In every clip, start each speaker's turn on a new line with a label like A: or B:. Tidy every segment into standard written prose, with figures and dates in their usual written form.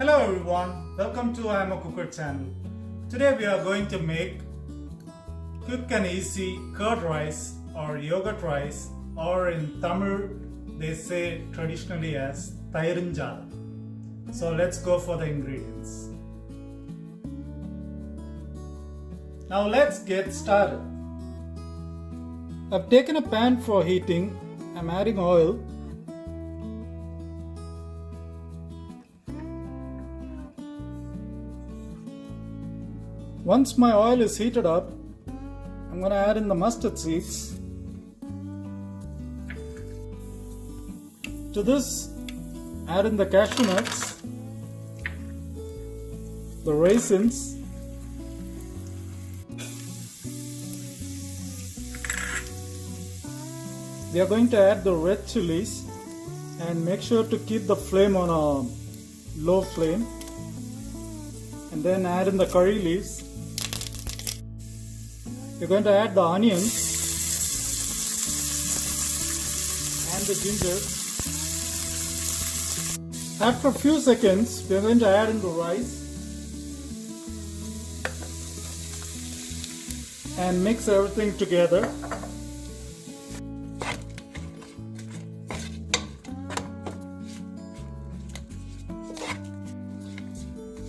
A: Hello everyone, welcome to imacooker channel. Today we are going to make quick and easy curd rice or yogurt rice, or in Tamil they say traditionally as thairinjala. So let's go for the ingredients. Now let's get started. I've taken a pan for heating. I'm adding oil. Once my oil is heated up, I'm going to add in the mustard seeds. To this, add in the cashew nuts, the raisins, we are going to add the red chilies and make sure to keep the flame on a low flame, and then add in the curry leaves. We're going to add the onions and the ginger. After a few seconds, we're going to add in the rice and mix everything together.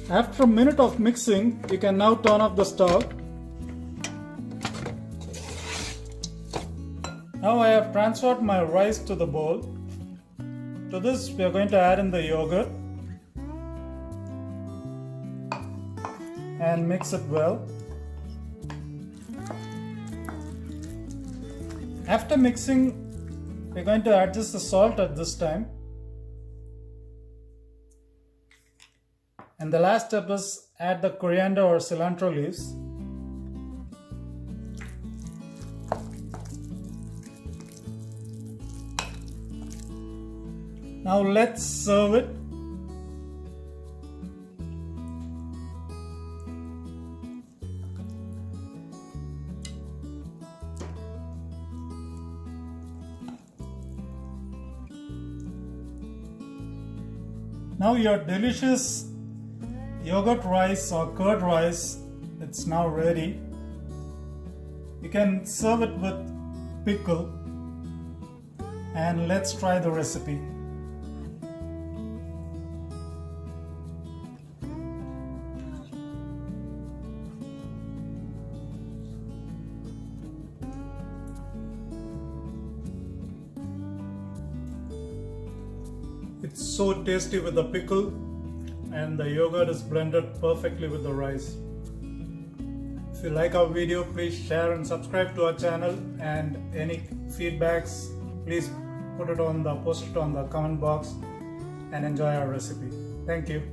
A: After a minute of mixing, you can now turn off the stove. Now I have transferred my rice to the bowl. To this, we are going to add in the yogurt and mix it well. After mixing, we are going to adjust the salt at this time. And the last step is add the coriander or cilantro leaves. Now let's serve it. Now your delicious yogurt rice or curd rice, it's now ready. You can serve it with pickle, and let's try the recipe. It's so tasty with the pickle, and the yogurt is blended perfectly with the rice. If you like our video, please share and subscribe to our channel, and any feedbacks, please post it on the comment box, and enjoy our recipe. Thank you.